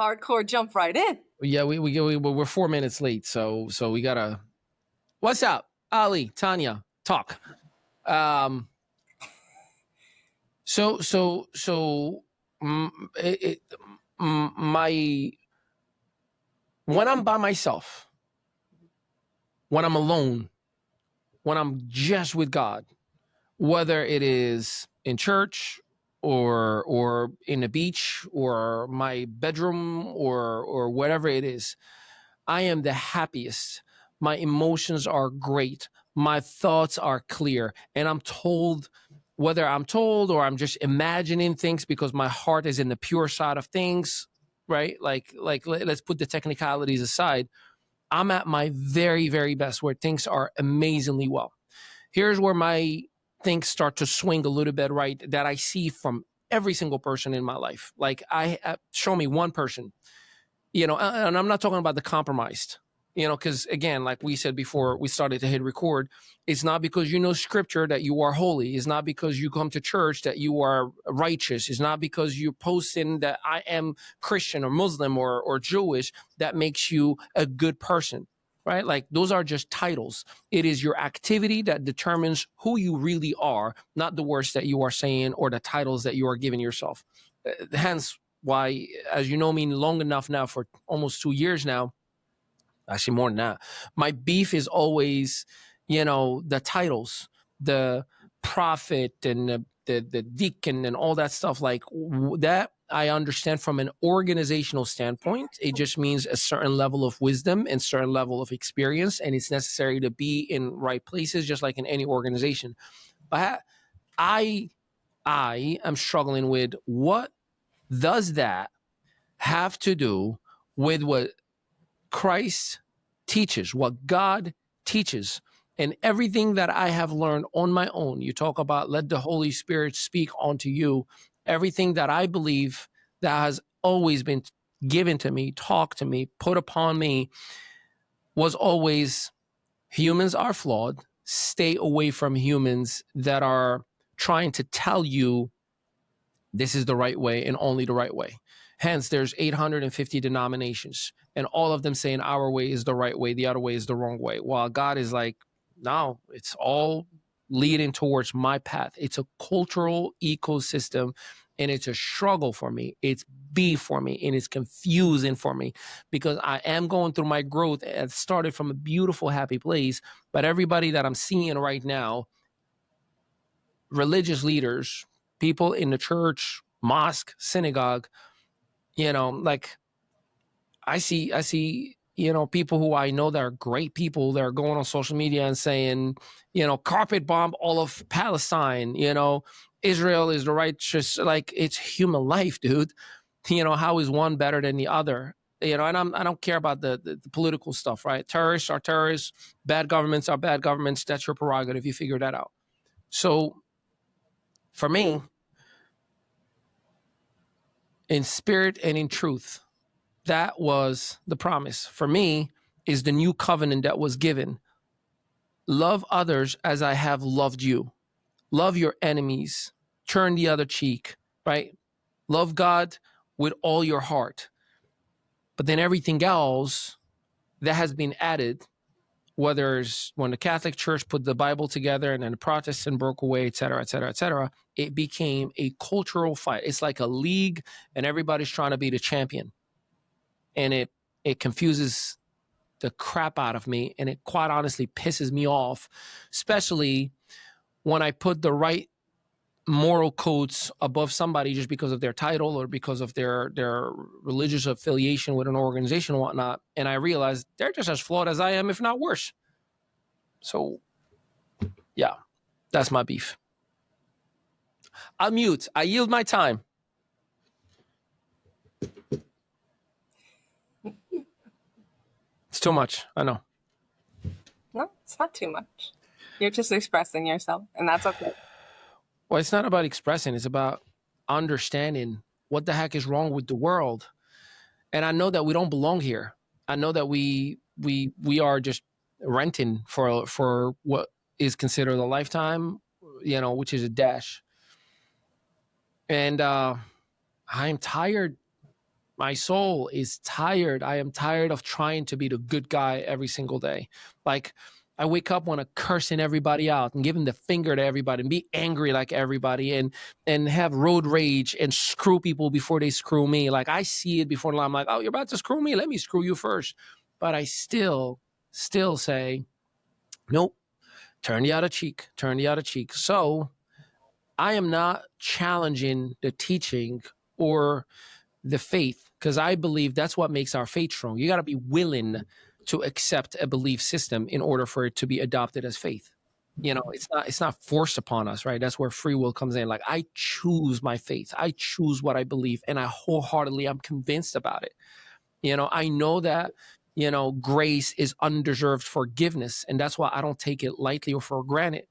hardcore jump right in. Yeah, we're 4 minutes late, so we gotta. What's up, Ali, Tanya? Talk. My when I'm by myself, when I'm alone, when I'm just with God, whether it is in church or in a beach or my bedroom or whatever it is, I am the happiest. My emotions are great. My thoughts are clear. And I'm told, whether I'm told or I'm just imagining things because my heart is in the pure side of things, right? Like let's put the technicalities aside. I'm at my very, very best where things are amazingly well. Here's where my things start to swing a little bit, right? That I see from every single person in my life. Like show me one person, and I'm not talking about the compromised, because again, like we said before we started to hit record, it's not because you know scripture that you are holy. It's not because you come to church that you are righteous. It's not because you're posting that I am Christian or Muslim or Jewish that makes you a good person, right? Like those are just titles. It is your activity that determines who you really are, not the words that you are saying or the titles that you are giving yourself. Hence why, as you know me long enough now, for almost 2 years now, actually more than that, my beef is always, the titles, the prophet and the deacon and all that stuff. Like that, I understand from an organizational standpoint. It just means a certain level of wisdom and certain level of experience, and it's necessary to be in right places, just like in any organization. But I am struggling with what does that have to do with what Christ teaches, what God teaches, and everything that I have learned on my own? You talk about let the Holy Spirit speak onto you. Everything that I believe that has always been given to me, taught to me, put upon me, was always humans are flawed. Stay away from humans that are trying to tell you this is the right way and only the right way. Hence, there's 850 denominations, and all of them saying our way is the right way, the other way is the wrong way. While God is like, no, it's all leading towards my path. It's a cultural ecosystem, and it's a struggle for me. It's beef for me, and it's confusing for me because I am going through my growth. It started from a beautiful, happy place, but everybody that I'm seeing right now, religious leaders, people in the church, mosque, synagogue, like I see, people who I know that are great people that are going on social media and saying, carpet bomb all of Palestine, Israel is the righteous, like it's human life, dude. How is one better than the other? And I don't care about the political stuff, right? Terrorists are terrorists, bad governments are bad governments. That's your prerogative. You figure that out. So for me, in spirit and in truth, that was the promise. For me, is the new covenant that was given. Love others as I have loved you. Love your enemies. Turn the other cheek, right? Love God with all your heart. But then everything else that has been added, whether it's when the Catholic Church put the Bible together and then the Protestant broke away, et cetera, et cetera, et cetera, it became a cultural fight. It's like a league and everybody's trying to be the champion. And it confuses the crap out of me, and it quite honestly pisses me off, especially when I put the right moral codes above somebody just because of their title or because of their religious affiliation with an organization and whatnot, and I realize they're just as flawed as I am, if not worse. So, yeah, that's my beef. I'll mute. I yield my time. It's too much. I know. No, it's not too much. You're just expressing yourself, and that's okay. Well, it's not about expressing. It's about understanding what the heck is wrong with the world. And I know that we don't belong here. I know that we are just renting for what is considered a lifetime, which is a dash. And I'm tired My soul is tired. I am tired of trying to be the good guy every single day. Like, I wake up want to cursing everybody out and giving the finger to everybody and be angry like everybody and have road rage and screw people before they screw me. Like, I see it before I'm like, oh, you're about to screw me. Let me screw you first. But I still say, nope, turn the other cheek, turn the other cheek. So I am not challenging the teaching or the faith, because I believe that's what makes our faith strong. You got to be willing to accept a belief system in order for it to be adopted as faith. You know, it's not forced upon us, right? That's where free will comes in. Like, I choose my faith. I choose what I believe, and I wholeheartedly, I'm convinced about it. You know, I know that, you know, grace is undeserved forgiveness, and that's why I don't take it lightly or for granted.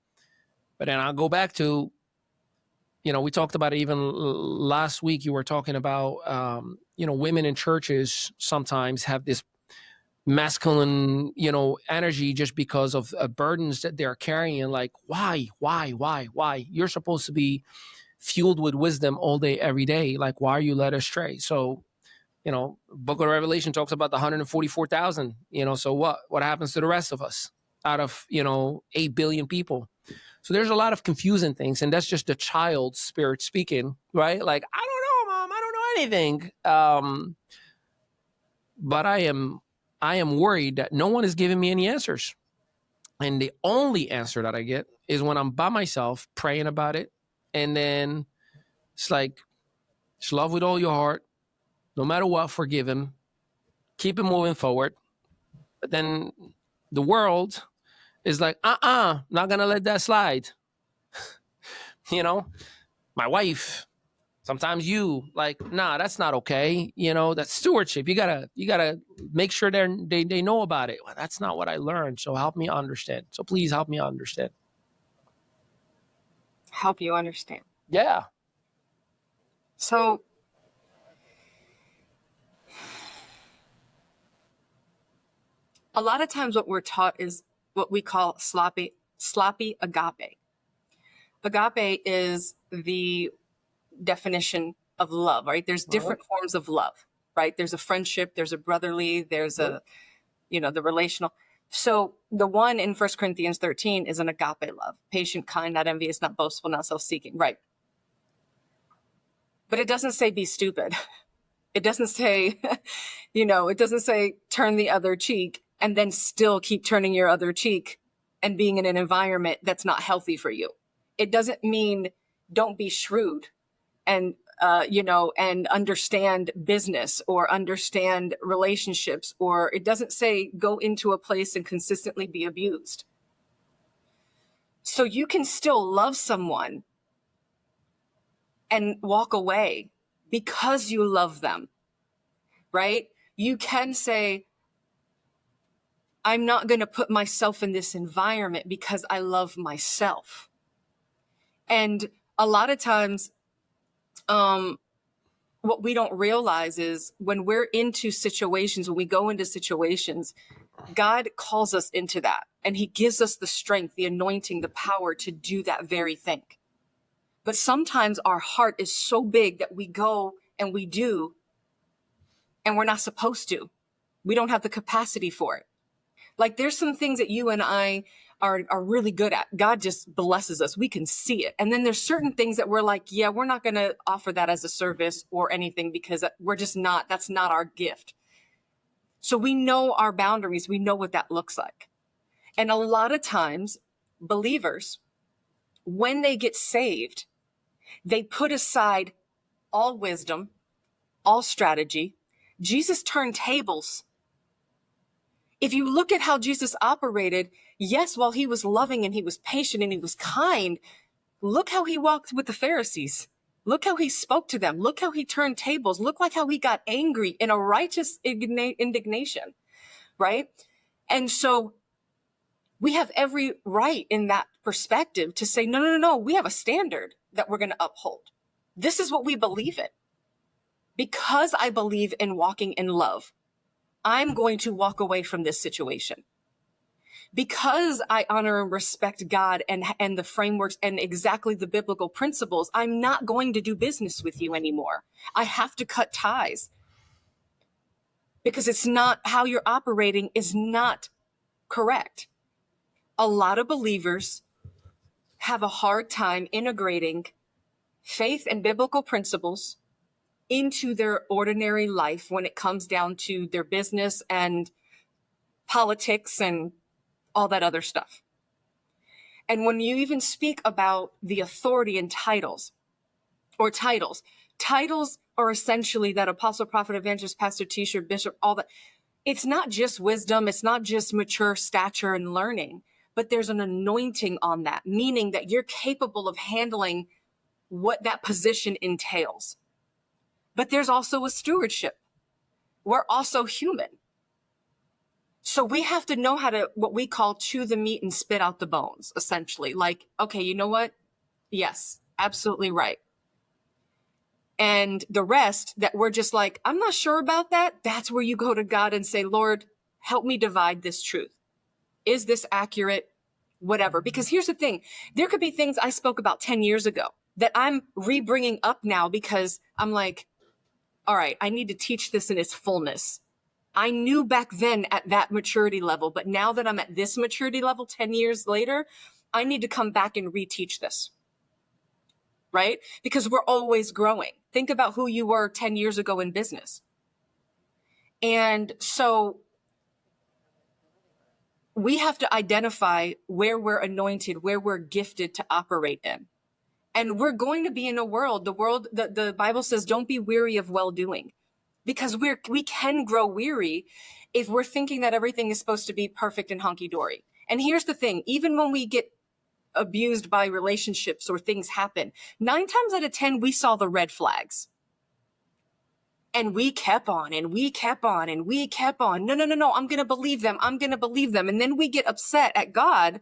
But then I'll go back to, you know, we talked about it even last week. You were talking about, you know, women in churches sometimes have this masculine, you know, energy just because of burdens that they're carrying. Like, why? You're supposed to be fueled with wisdom all day, every day. Like, why are you led astray? So, you know, Book of Revelation talks about the 144,000, you know, so what happens to the rest of us out of, you know, 8 billion people? So there's a lot of confusing things, and that's just the child's spirit speaking, right? Like, I don't know, Mom, I don't know anything. But I am worried that no one is giving me any answers. And the only answer that I get is when I'm by myself praying about it. And then it's like, just love with all your heart, no matter what, forgive him, keep him moving forward. But then the world is like, not going to let that slide. You know, my wife, sometimes you, like, nah, that's not okay. You know, that's stewardship. You gotta make sure they know about it. Well, that's not what I learned. So help me understand. So please help me understand. Help you understand. Yeah. So a lot of times what we're taught is what we call sloppy agape. Agape is the definition of love, right? There's different forms of love, right? There's a friendship, there's a brotherly, there's a, you know, the relational. So the one in 1 Corinthians 13 is an agape love, patient, kind, not envious, not boastful, not self-seeking, right? But it doesn't say be stupid. It doesn't say, you know, it doesn't say turn the other cheek and then still keep turning your other cheek and being in an environment that's not healthy for you. It doesn't mean don't be shrewd and, you know, and understand business or understand relationships, or it doesn't say go into a place and consistently be abused. So you can still love someone and walk away because you love them, right? You can say, I'm not going to put myself in this environment because I love myself. And a lot of times, what we don't realize is when we're into situations, when we go into situations, God calls us into that, and he gives us the strength, the anointing, the power to do that very thing. But sometimes our heart is so big that we go and we do, and we're not supposed to. We don't have the capacity for it. Like, there's some things that you and I are really good at. God just blesses us. We can see it. And then there's certain things that we're like, yeah, we're not going to offer that as a service or anything because we're just not, that's not our gift. So we know our boundaries. We know what that looks like. And a lot of times believers, when they get saved, they put aside all wisdom, all strategy. Jesus turned tables. If you look at how Jesus operated, yes, while he was loving and he was patient and he was kind, look how he walked with the Pharisees. Look how he spoke to them. Look how he turned tables. Look like how he got angry in a righteous indignation, right? And so we have every right in that perspective to say, no, we have a standard that we're going to uphold. This is what we believe in. Because I believe in walking in love, I'm going to walk away from this situation. Because I honor and respect God and the frameworks and exactly the biblical principles, I'm not going to do business with you anymore. I have to cut ties. because it's not how you're operating is not correct. A lot of believers have a hard time integrating faith and biblical principles into their ordinary life when it comes down to their business and politics and all that other stuff. And when you even speak about the authority and titles, titles are essentially that apostle, prophet, evangelist, pastor, teacher, bishop, all that. It's not just wisdom. It's not just mature stature and learning, but there's an anointing on that, meaning that you're capable of handling what that position entails. But there's also a stewardship. We're also human. So we have to know how to, what we call, chew the meat and spit out the bones, essentially. Like, okay, you know what? Yes, absolutely right. And the rest that we're just like, I'm not sure about that. That's where you go to God and say, Lord, help me divide this truth. Is this accurate? Whatever. Because here's the thing. There could be things I spoke about 10 years ago that I'm re-bringing up now because I'm like, all right, I need to teach this in its fullness. I knew back then at that maturity level, but now that I'm at this maturity level 10 years later, I need to come back and reteach this, right? Because we're always growing. Think about who you were 10 years ago in business. And so we have to identify where we're anointed, where we're gifted to operate in. And we're going to be in a world, the Bible says, don't be weary of well-doing, because we can grow weary if we're thinking that everything is supposed to be perfect and hunky-dory. And here's the thing, even when we get abused by relationships or things happen, 9 times out of 10, we saw the red flags. And we kept on and we kept on and we kept on. No, I'm going to believe them. I'm going to believe them. And then we get upset at God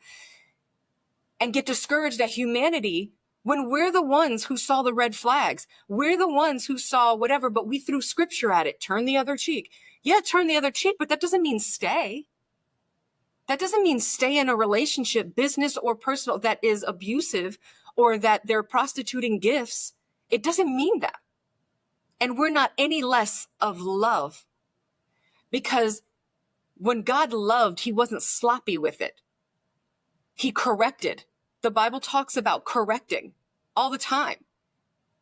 and get discouraged at humanity when we're the ones who saw the red flags. We're the ones who saw whatever, but we threw scripture at it. Turn the other cheek. Yeah, turn the other cheek, but that doesn't mean stay. That doesn't mean stay in a relationship, business or personal, that is abusive or that they're prostituting gifts. It doesn't mean that. And we're not any less of love, because when God loved, he wasn't sloppy with it. He corrected. The Bible talks about correcting all the time.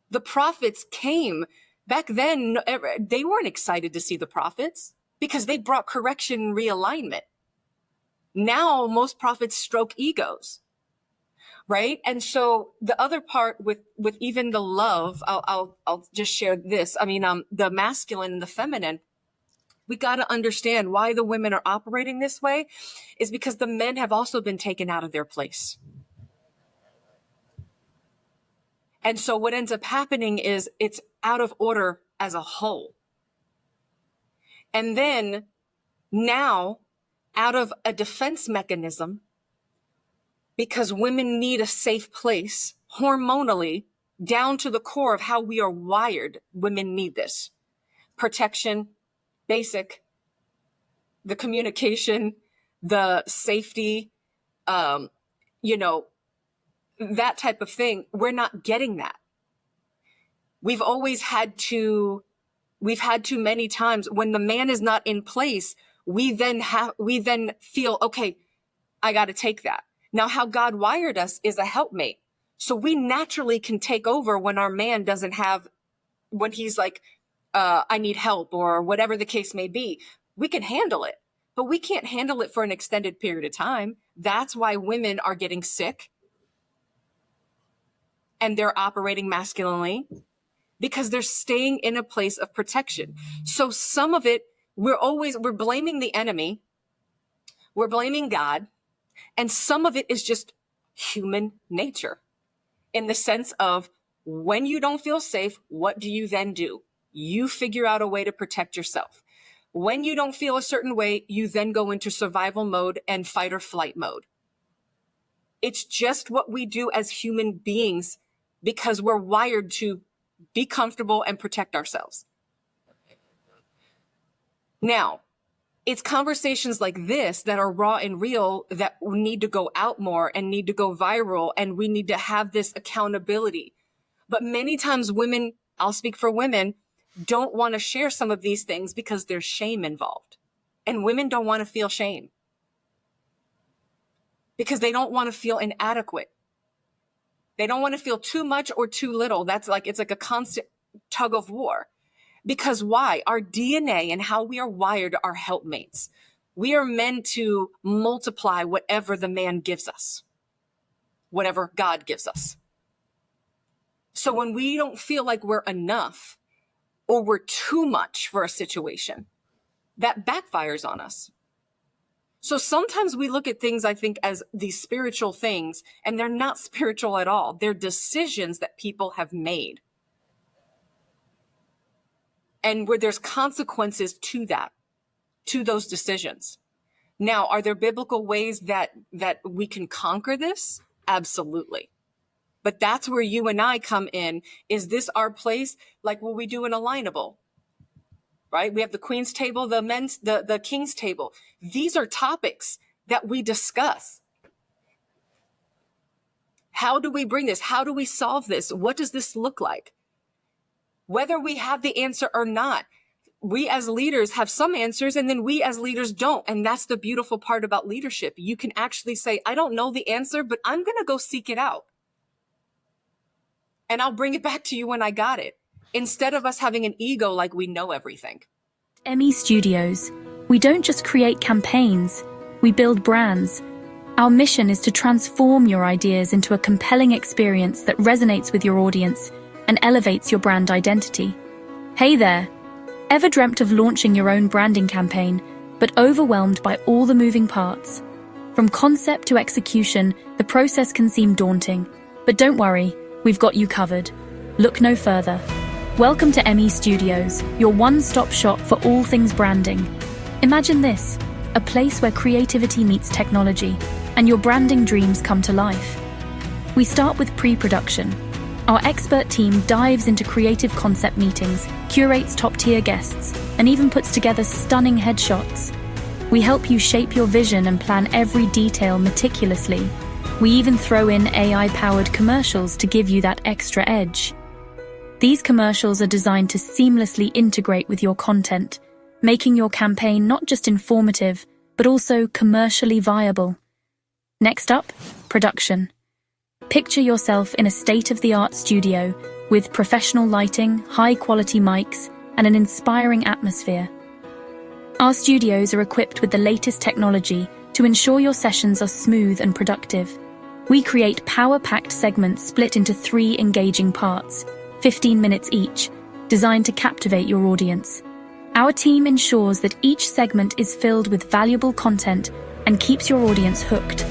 The prophets came back then. They weren't excited to see the prophets because they brought correction and realignment. Now most prophets stroke egos. Right. And so the other part with even the love, I'll just share this. I mean, the masculine and the feminine, we got to understand why the women are operating this way is because the men have also been taken out of their place. And so what ends up happening is it's out of order as a whole. And then now, out of a defense mechanism, because women need a safe place hormonally down to the core of how we are wired. Women need this protection, basic, the communication, the safety, that type of thing. We're not getting that. We've had to many times when the man is not in place, we then feel, okay, I got to take that. Now, how God wired us is a helpmate. So we naturally can take over when our man doesn't have, when he's like, I need help or whatever the case may be. We can handle it, but we can't handle it for an extended period of time. That's why women are getting sick and they're operating masculinely, because they're staying in a place of protection. So some of it, we're blaming the enemy. We're blaming God. And some of it is just human nature in the sense of when you don't feel safe, what do you then do? You figure out a way to protect yourself. When you don't feel a certain way, you then go into survival mode and fight or flight mode. It's just what we do as human beings because we're wired to be comfortable and protect ourselves. Now, it's conversations like this that are raw and real that need to go out more and need to go viral, and we need to have this accountability. But many times women, I'll speak for women, don't want to share some of these things because there's shame involved. And women don't want to feel shame because they don't want to feel inadequate. They don't want to feel too much or too little. It's like a constant tug of war. Because why? Our DNA and how we are wired are helpmates. We are meant to multiply whatever the man gives us, whatever God gives us. So when we don't feel like we're enough or we're too much for a situation, that backfires on us. So sometimes we look at things, I think, as these spiritual things, and they're not spiritual at all. They're decisions that people have made. And where there's consequences to that, to those decisions. Now, are there biblical ways that we can conquer this? Absolutely. But that's where you and I come in. Is this our place? Like what we do in Alignable, right? We have the Queen's table, the King's table. These are topics that we discuss. How do we bring this? How do we solve this? What does this look like? Whether we have the answer or not, we as leaders have some answers and then we as leaders don't. And that's the beautiful part about leadership. You can actually say, I don't know the answer, but I'm going to go seek it out. And I'll bring it back to you when I got it. Instead of us having an ego like we know everything. ME Studios, we don't just create campaigns, we build brands. Our mission is to transform your ideas into a compelling experience that resonates with your audience and elevates your brand identity. Hey there! Ever dreamt of launching your own branding campaign, but overwhelmed by all the moving parts? From concept to execution, the process can seem daunting. But don't worry, we've got you covered. Look no further. Welcome to ME Studios, your one-stop shop for all things branding. Imagine this, a place where creativity meets technology, and your branding dreams come to life. We start with pre-production. Our expert team dives into creative concept meetings, curates top-tier guests, and even puts together stunning headshots. We help you shape your vision and plan every detail meticulously. We even throw in AI-powered commercials to give you that extra edge. These commercials are designed to seamlessly integrate with your content, making your campaign not just informative, but also commercially viable. Next up, production. Picture yourself in a state-of-the-art studio with professional lighting, high-quality mics, and an inspiring atmosphere. Our studios are equipped with the latest technology to ensure your sessions are smooth and productive. We create power-packed segments split into 3 engaging parts, 15 minutes each, designed to captivate your audience. Our team ensures that each segment is filled with valuable content and keeps your audience hooked.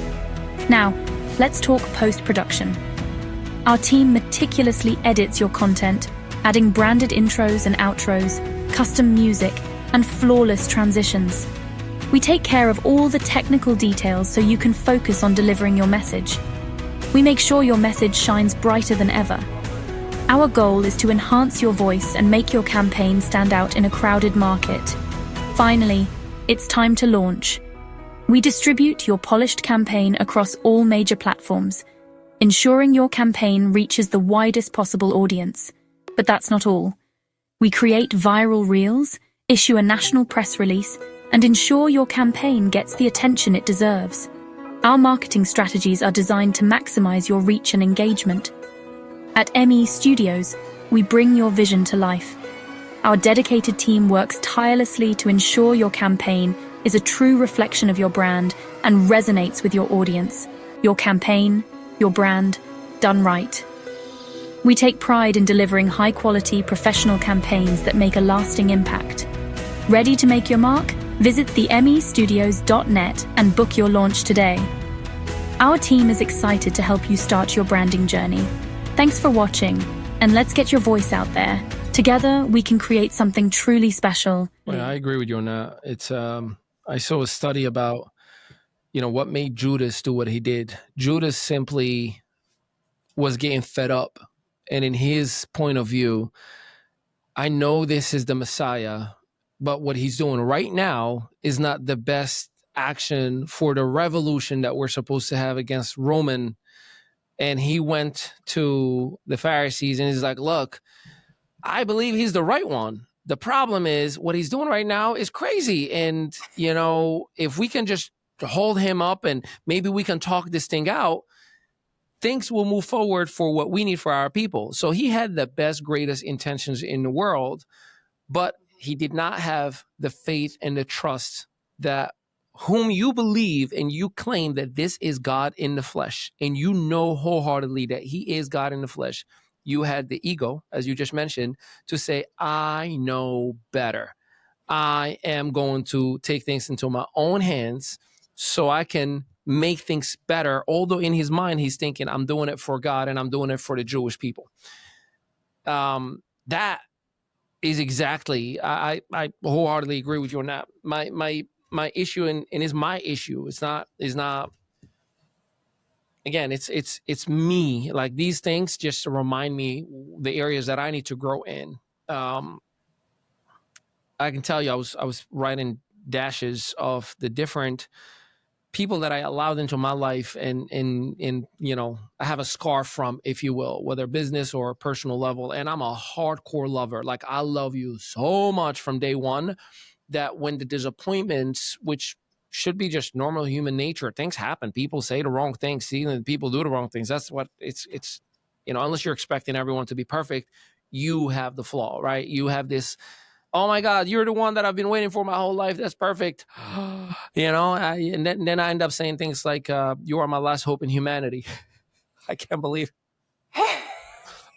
Now, let's talk post-production. Our team meticulously edits your content, adding branded intros and outros, custom music, and flawless transitions. We take care of all the technical details so you can focus on delivering your message. We make sure your message shines brighter than ever. Our goal is to enhance your voice and make your campaign stand out in a crowded market. Finally, it's time to launch. We distribute your polished campaign across all major platforms, ensuring your campaign reaches the widest possible audience. But that's not all. We create viral reels, issue a national press release, and ensure your campaign gets the attention it deserves. Our marketing strategies are designed to maximize your reach and engagement. At ME Studios, we bring your vision to life. Our dedicated team works tirelessly to ensure your campaign is a true reflection of your brand and resonates with your audience. Your campaign, your brand, done right. We take pride in delivering high-quality, professional campaigns that make a lasting impact. Ready to make your mark? Visit themestudios.net and book your launch today. Our team is excited to help you start your branding journey. Thanks for watching, and let's get your voice out there. Together, we can create something truly special. Well, I agree with you on that. It's I saw a study about, what made Judas do what he did. Judas simply was getting fed up. And in his point of view, I know this is the Messiah, but what he's doing right now is not the best action for the revolution that we're supposed to have against Roman. And he went to the Pharisees and he's like, look, I believe he's the right one. The problem is what he's doing right now is crazy. And, you know, if we can just hold him up and maybe we can talk this thing out, things will move forward for what we need for our people. So he had the best, greatest intentions in the world, but he did not have the faith and the trust that whom you believe and you claim that this is God in the flesh, and you know wholeheartedly that he is God in the flesh. You had the ego, as you just mentioned, to say, I know better. I am going to take things into my own hands so I can make things better. Although in his mind, he's thinking, I'm doing it for God and I'm doing it for the Jewish people. That is exactly, I wholeheartedly agree with you on that. My issue, and is my issue. It's not, again, it's me. Like these things just to remind me the areas that I need to grow in. I can tell you, I was writing dashes of the different people that I allowed into my life, and you know, I have a scar from, if you will, whether business or personal level. And I'm a hardcore lover. Like I love you so much from day one that when the disappointments, which should be just normal human nature, things happen. People say the wrong things, see, and people do the wrong things. That's what it's, you know, unless you're expecting everyone to be perfect, you have the flaw, right? You have this, oh my God, you're the one that I've been waiting for my whole life. That's perfect. You know, and then I end up saying things like, you are my last hope in humanity. I can't believe.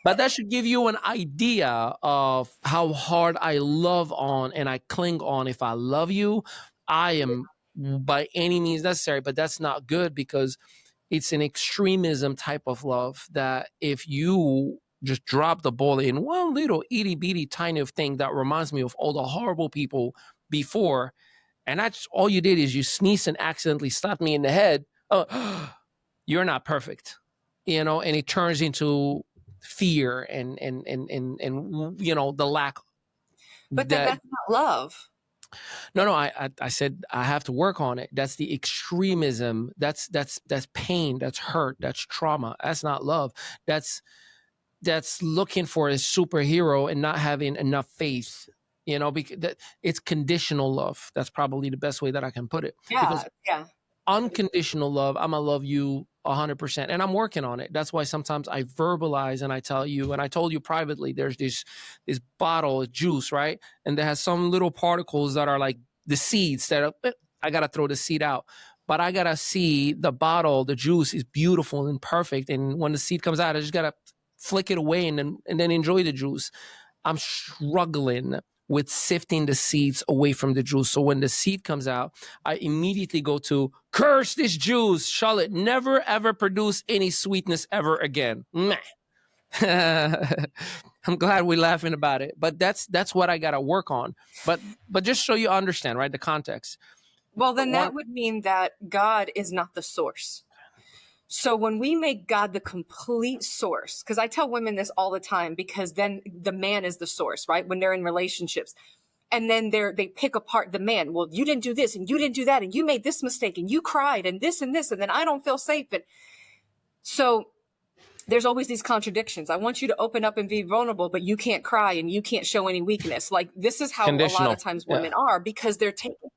But that should give you an idea of how hard I love on and I cling on. If I love you, I am by any means necessary, but that's not good because it's an extremism type of love that if you just drop the ball in one little itty bitty tiny thing that reminds me of all the horrible people before, and that's all you did is you sneeze and accidentally slapped me in the head. Oh, you're not perfect, you know, and it turns into fear and you know, the lack. But then that's not love. No, I said I have to work on it. That's the extremism. That's pain. That's hurt. That's trauma. That's not love. That's looking for a superhero and not having enough faith. You know, because it's conditional love. That's probably the best way that I can put it. Yeah, because unconditional love, I'm gonna love you 100%, and I'm working on it. That's why sometimes I verbalize and I tell you, and I told you privately, there's this bottle of juice, right? And there has some little particles that are like the seeds that are, I gotta throw the seed out. But I gotta see the bottle, the juice is beautiful and perfect. And when the seed comes out, I just gotta flick it away and then enjoy the juice. I'm struggling with sifting the seeds away from the juice. So when the seed comes out, I immediately go to curse this juice. Shall it never, ever produce any sweetness ever again. Meh. I'm glad we're laughing about it. But that's what I got to work on. But just so you understand, right, the context. Well, then that would mean that God is not the source. So when we make God the complete source, because I tell women this all the time, because then the man is the source, right? When they're in relationships, and then they pick apart the man. Well, you didn't do this and you didn't do that and you made this mistake and you cried and this and this, and then I don't feel safe. And so there's always these contradictions. I want you to open up and be vulnerable, but you can't cry and you can't show any weakness. Like this is how a lot of times women are, because they're taking.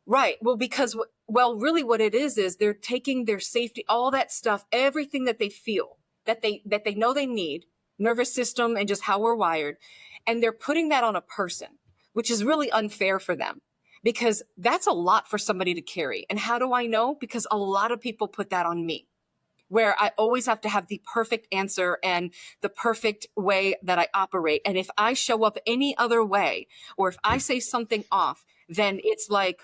Right. Well, because, really what it is they're taking their safety, all that stuff, everything that they feel, that they know they need, nervous system and just how we're wired. And they're putting that on a person, which is really unfair for them because that's a lot for somebody to carry. And how do I know? Because a lot of people put that on me, where I always have to have the perfect answer and the perfect way that I operate. And if I show up any other way, or if I say something off, then it's like,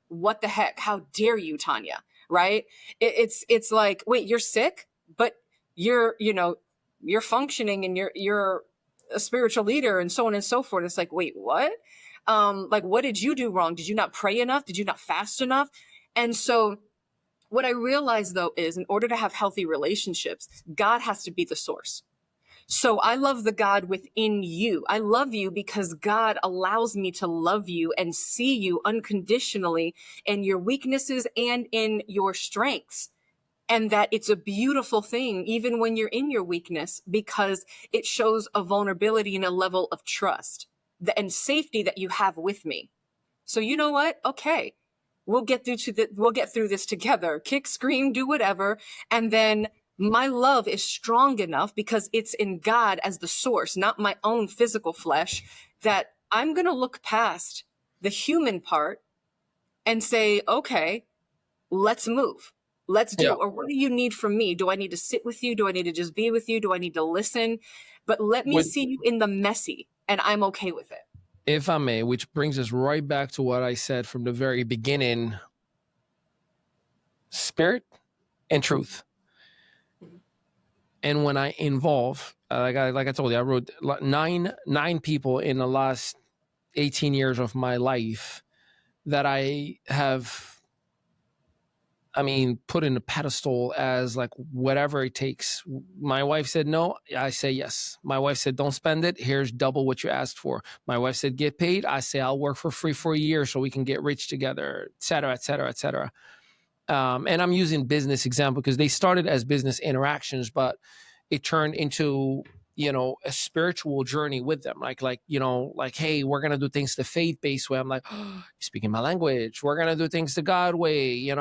what the heck? How dare you, Tanya? Right? It's like, wait, you're sick, but you're functioning and you're a spiritual leader and so on and so forth. It's like, wait, what? Like, what did you do wrong? Did you not pray enough? Did you not fast enough? And so what I realized though is in order to have healthy relationships, God has to be the source. So I love the God within you. I love you because God allows me to love you and see you unconditionally in your weaknesses and in your strengths. and that it's a beautiful thing, even when you're in your weakness, because it shows a vulnerability and a level of trust and safety that you have with me. So you know what? Okay, we'll get through this together. Kick, scream, do whatever. And then my love is strong enough because it's in God as the source, not my own physical flesh, that I'm going to look past the human part and say, okay, let's move. Let's do, Yeah. or what do you need from me? Do I need to sit with you? Do I need to just be with you? Do I need to listen? But let me see you in the messy, and I'm okay with it. If I may, which brings us right back to what I said from the very beginning, spirit and truth. And when I involve, like I told you, I wrote nine people in the last 18 years of my life that I have, put in a pedestal as like whatever it takes. My wife said no, I say yes. My wife said don't spend it, here's double what you asked for. My wife said get paid, I say I'll work for free for a year so we can get rich together, et cetera, et cetera, et cetera. And I'm using business example because they started as business interactions, but it turned into, a spiritual journey with them. Like, hey, we're going to do things the faith-based way. I'm like, oh, you're speaking my language. We're going to do things the God way, and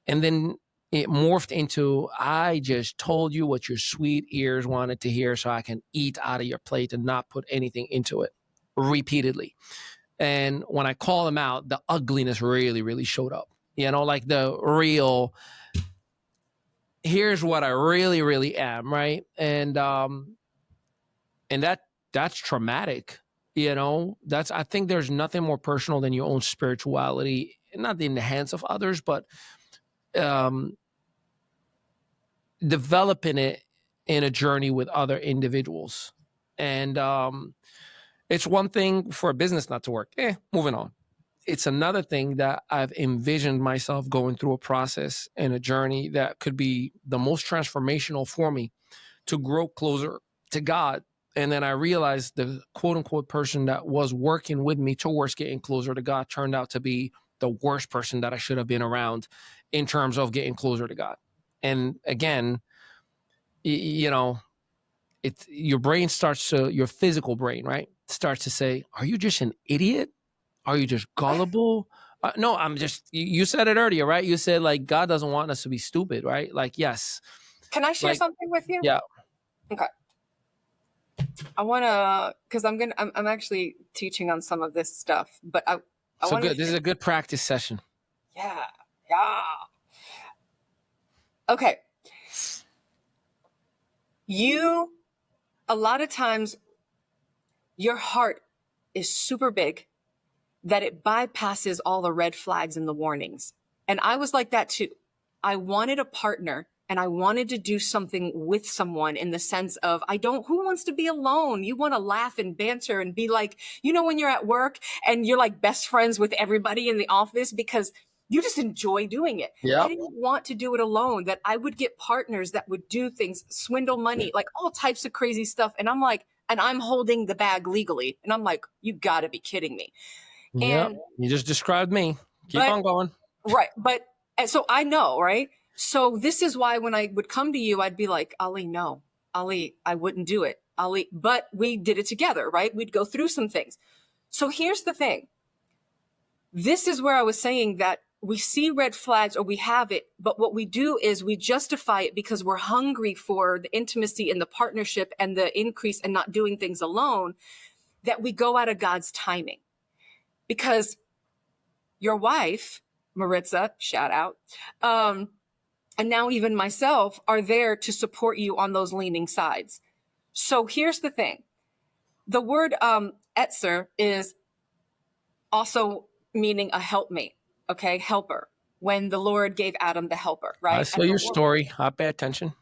then it morphed into, I just told you what your sweet ears wanted to hear so I can eat out of your plate and not put anything into it repeatedly. And when I call them out, the ugliness really, really showed up. Like the real, here's what I really, really am, right? And that's traumatic. I think there's nothing more personal than your own spirituality, not in the hands of others, but developing it in a journey with other individuals. And it's one thing for a business not to work. Moving on. It's another thing that I've envisioned myself going through a process and a journey that could be the most transformational for me to grow closer to God. And then I realized the quote unquote person that was working with me towards getting closer to God turned out to be the worst person that I should have been around in terms of getting closer to God. And again, your brain starts to, your physical brain, right, starts to say, are you just an idiot? Are you just gullible? No, I'm just, you said it earlier, right? You said like, God doesn't want us to be stupid, right? Like, yes. Can I share something with you? Yeah. Okay. I want to, because I'm actually teaching on some of this stuff, but I so good. This is a good practice session. Yeah. Yeah. Okay. A lot of times your heart is super big that it bypasses all the red flags and the warnings. And I was like that too. I wanted a partner and I wanted to do something with someone in the sense of, who wants to be alone? You want to laugh and banter and be like, when you're at work and you're like best friends with everybody in the office because you just enjoy doing it. Yep. I didn't want to do it alone, that I would get partners that would do things, swindle money, like all types of crazy stuff. And I'm like, and I'm holding the bag legally. And I'm like, you gotta be kidding me. Yeah, you just described me. Keep on going. Right. And so I know, right? So this is why when I would come to you, I'd be like, Ali, no, Ali, I wouldn't do it. Ali, but we did it together, right? We'd go through some things. So here's the thing. This is where I was saying that we see red flags or we have it, but what we do is we justify it because we're hungry for the intimacy and the partnership and the increase and not doing things alone, that we go out of God's timing. Because your wife, Maritza, shout out, and now even myself are there to support you on those leaning sides. So here's the thing. The word etzer is also meaning a helpmate, okay, helper, when the Lord gave Adam the helper, right? I saw your story. I pay attention.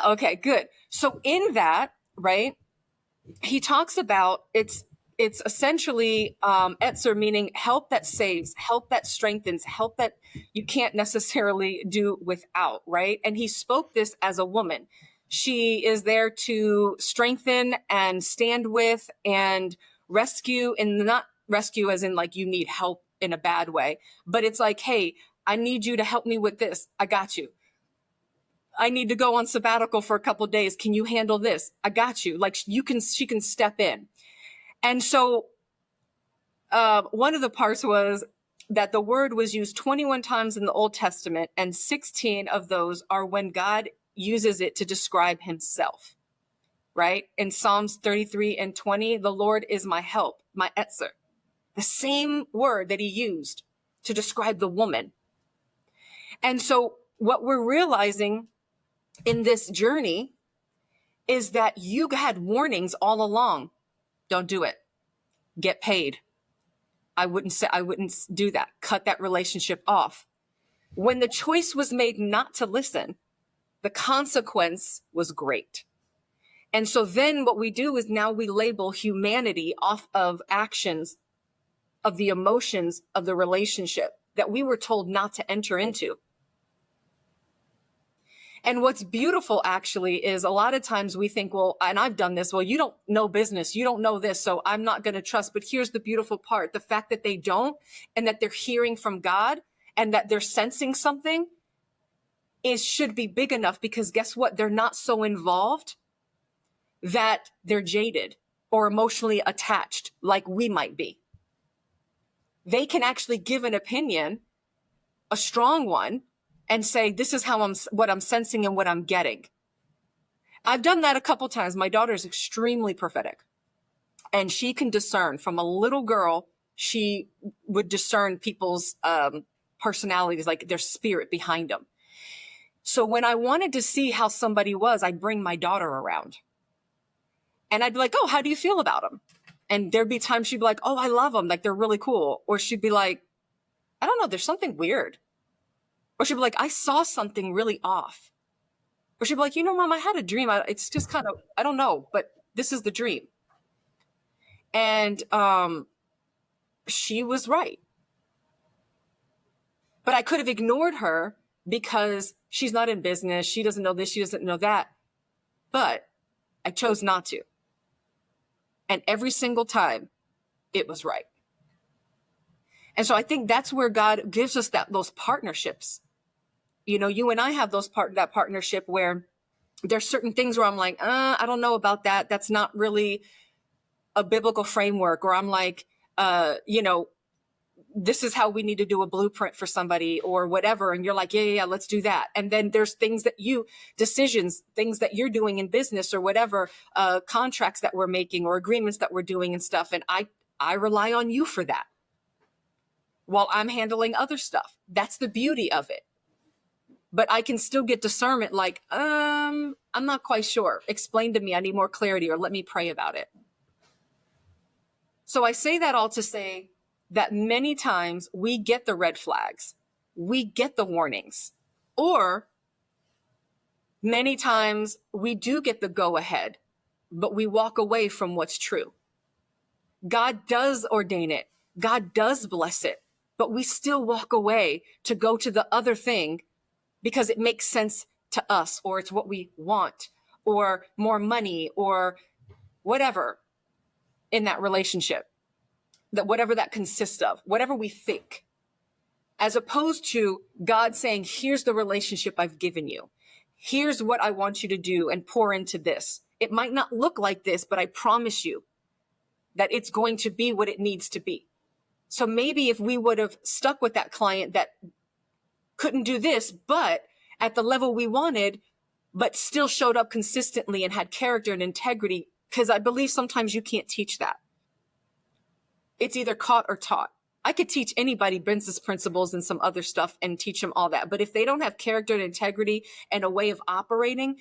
Okay, good. So in that, right, he talks about it's essentially etzer, meaning help that saves, help that strengthens, help that you can't necessarily do without, right? And he spoke this as a woman. She is there to strengthen and stand with and rescue, and not rescue as in like you need help in a bad way, but it's like, hey, I need you to help me with this. I got you. I need to go on sabbatical for a couple of days. Can you handle this? I got you. Like she can step in. And so one of the parts was that the word was used 21 times in the Old Testament, and 16 of those are when God uses it to describe himself, right? In Psalms 33 and 20, the Lord is my help, my Etzer. The same word that he used to describe the woman. And so what we're realizing in this journey is that you had warnings all along. Don't do it. Get paid. I wouldn't do that. Cut that relationship off. When the choice was made not to listen, the consequence was great. And so then what we do is now we label humanity off of actions, of the emotions of the relationship that we were told not to enter into. And what's beautiful actually is a lot of times we think, well, and I've done this, well, you don't know business, you don't know this, so I'm not going to trust. But here's the beautiful part. The fact that they don't, and that they're hearing from God, and that they're sensing something should be big enough, because guess what? They're not so involved that they're jaded or emotionally attached like we might be. They can actually give an opinion, a strong one, and say, this is what I'm sensing and what I'm getting. I've done that a couple times. My daughter is extremely prophetic, and she can discern. From a little girl, she would discern people's personalities, like their spirit behind them. So when I wanted to see how somebody was, I'd bring my daughter around, and I'd be like, oh, how do you feel about them? And there'd be times she'd be like, oh, I love them. Like, they're really cool. Or she'd be like, I don't know, there's something weird. Or she'd be like, I saw something really off. Or she'd be like, Mom, I had a dream. It's just kind of, I don't know, but this is the dream. And she was right. But I could have ignored her because she's not in business. She doesn't know this. She doesn't know that. But I chose not to. And every single time it was right. And so I think that's where God gives us those partnerships. You and I have that partnership where there's certain things where I'm like, I don't know about that. That's not really a biblical framework. Or I'm like, this is how we need to do a blueprint for somebody or whatever. And you're like, yeah, let's do that. And then there's things decisions, things that you're doing in business or whatever, contracts that we're making or agreements that we're doing and stuff. And I rely on you for that while I'm handling other stuff. That's the beauty of it. But I can still get discernment like, I'm not quite sure. Explain to me. I need more clarity, or let me pray about it. So I say that all to say that many times we get the red flags, we get the warnings, or many times we do get the go ahead, but we walk away from what's true. God does ordain it. God does bless it, but we still walk away to go to the other thing because it makes sense to us, or it's what we want, or more money, or whatever in that relationship, that whatever that consists of, whatever we think, as opposed to God saying, here's the relationship I've given you. Here's what I want you to do and pour into this. It might not look like this, but I promise you that it's going to be what it needs to be. So maybe if we would have stuck with that client that couldn't do this, but at the level we wanted, but still showed up consistently and had character and integrity, because I believe sometimes you can't teach that. It's either caught or taught. I could teach anybody business principles and some other stuff and teach them all that. But if they don't have character and integrity and a way of operating,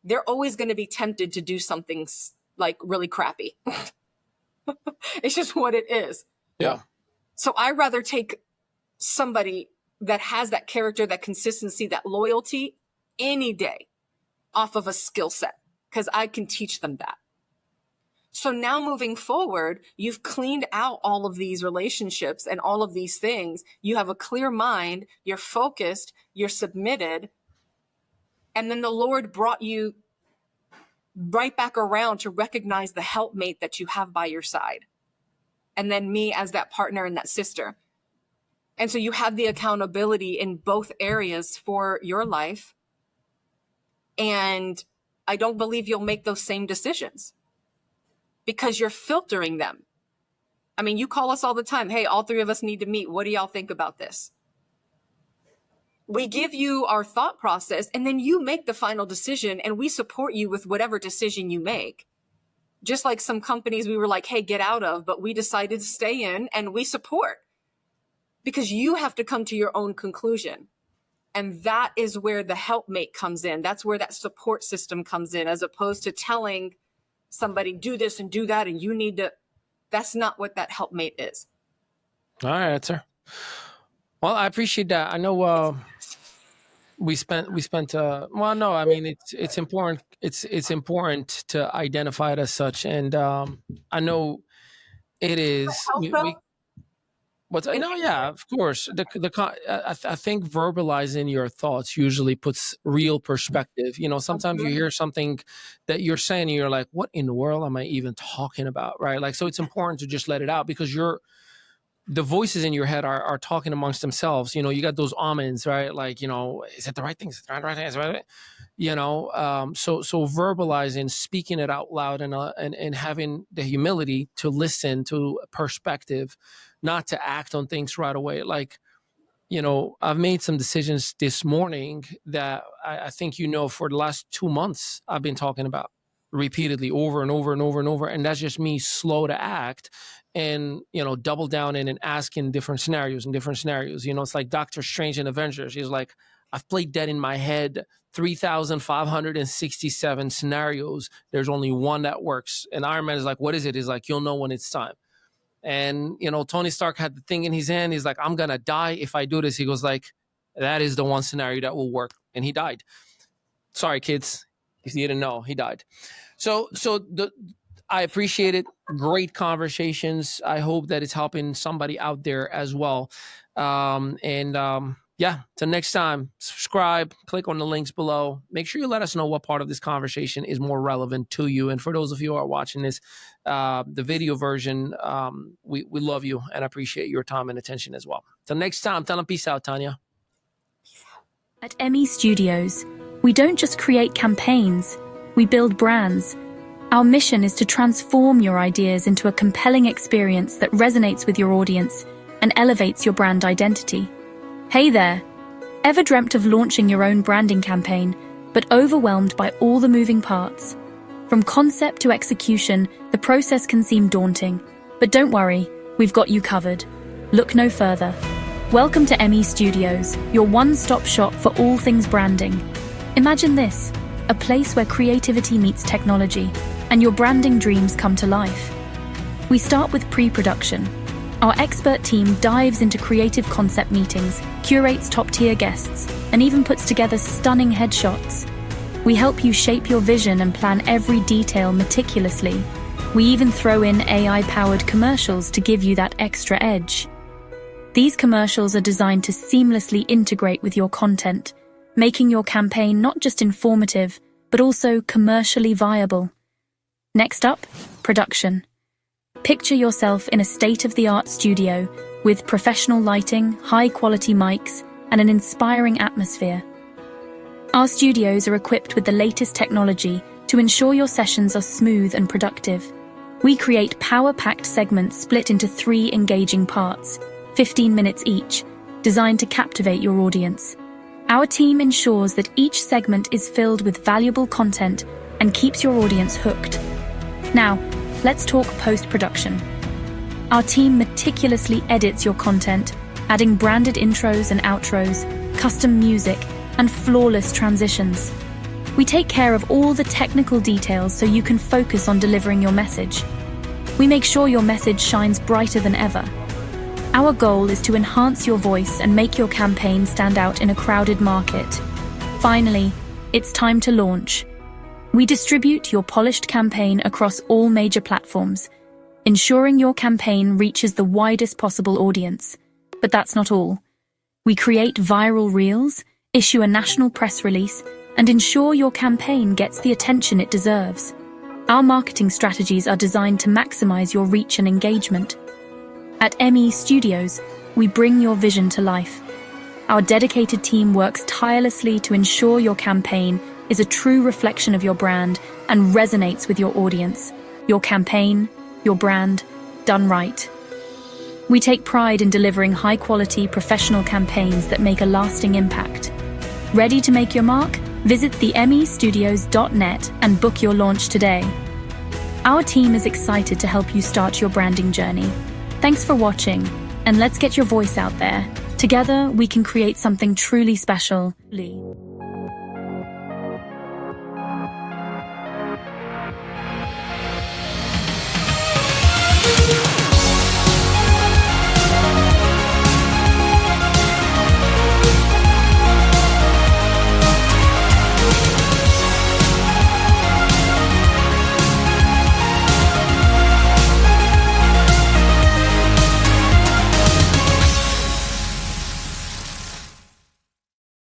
they're always going to be tempted to do something like really crappy. It's just what it is. Yeah. So I'd rather take somebody that has that character, that consistency, that loyalty any day off of a skill set, because I can teach them that. So now moving forward, you've cleaned out all of these relationships and all of these things. You have a clear mind, you're focused, you're submitted. And then the Lord brought you right back around to recognize the helpmate that you have by your side. And then me as that partner and that sister. And so you have the accountability in both areas for your life. And I don't believe you'll make those same decisions because you're filtering them. I mean, you call us all the time. Hey, all three of us need to meet. What do y'all think about this? We give you our thought process and then you make the final decision and we support you with whatever decision you make. Just like some companies we were like, hey, get out of, but we decided to stay in and we support because you have to come to your own conclusion. And that is where the helpmate comes in. That's where that support system comes in, as opposed to telling somebody do this and do that. And you need to, that's not what that helpmate is. All right, sir. Well, I appreciate that. I know we spent well, no, I mean, it's important. It's important to identify it as such. And I know it is. No, yeah, of course. I think verbalizing your thoughts usually puts real perspective. You know, sometimes you hear something that you're saying and you're like, what in the world am I even talking about? Right. Like, so it's important to just let it out because the voices in your head are talking amongst themselves. You know, you got those omens, right? Like, you know, is it the right thing? Is it the right thing? Is it right? You know, so verbalizing, speaking it out loud and having the humility to listen to perspective, not to act on things right away. Like, you know, I've made some decisions this morning that I think, you know, for the last 2 months, I've been talking about repeatedly over and over and over and over. And that's just me slow to act and, you know, double down in and asking different scenarios. You know, it's like Doctor Strange in Avengers. He's like, I've played that in my head 3,567 scenarios. There's only one that works. And Iron Man is like, what is it? He's like, you'll know when it's time. And, you know, Tony Stark had the thing in his hand. He's like, I'm going to die if I do this. He goes like, that is the one scenario that will work. And he died. Sorry, kids. If you didn't know, he died. So I appreciate it. Great conversations. I hope that it's helping somebody out there as well. Yeah, till next time, subscribe, click on the links below. Make sure you let us know what part of this conversation is more relevant to you. And for those of you who are watching this, the video version, we love you and appreciate your time and attention as well. Till next time, tell them peace out, Tanya. At ME Studios, we don't just create campaigns, we build brands. Our mission is to transform your ideas into a compelling experience that resonates with your audience and elevates your brand identity. Hey there! Ever dreamt of launching your own branding campaign, but overwhelmed by all the moving parts? From concept to execution, the process can seem daunting. But don't worry, we've got you covered. Look no further. Welcome to ME Studios, your one-stop shop for all things branding. Imagine this, a place where creativity meets technology, and your branding dreams come to life. We start with pre-production. Our expert team dives into creative concept meetings, curates top-tier guests, and even puts together stunning headshots. We help you shape your vision and plan every detail meticulously. We even throw in AI-powered commercials to give you that extra edge. These commercials are designed to seamlessly integrate with your content, making your campaign not just informative, but also commercially viable. Next up, production. Picture yourself in a state-of-the-art studio with professional lighting, high-quality mics, and an inspiring atmosphere. Our studios are equipped with the latest technology to ensure your sessions are smooth and productive. We create power-packed segments split into 3 engaging parts, 15 minutes each, designed to captivate your audience. Our team ensures that each segment is filled with valuable content and keeps your audience hooked. Now, let's talk post-production. Our team meticulously edits your content, adding branded intros and outros, custom music, and flawless transitions. We take care of all the technical details so you can focus on delivering your message. We make sure your message shines brighter than ever. Our goal is to enhance your voice and make your campaign stand out in a crowded market. Finally, it's time to launch. We distribute your polished campaign across all major platforms, ensuring your campaign reaches the widest possible audience. But that's not all. We create viral reels, issue a national press release, and ensure your campaign gets the attention it deserves. Our marketing strategies are designed to maximize your reach and engagement. At ME Studios, we bring your vision to life. Our dedicated team works tirelessly to ensure your campaign is a true reflection of your brand and resonates with your audience. Your campaign, your brand, done right. We take pride in delivering high-quality, professional campaigns that make a lasting impact. Ready to make your mark? Visit themestudios.net and book your launch today. Our team is excited to help you start your branding journey. Thanks for watching, and let's get your voice out there. Together, we can create something truly special. Lee.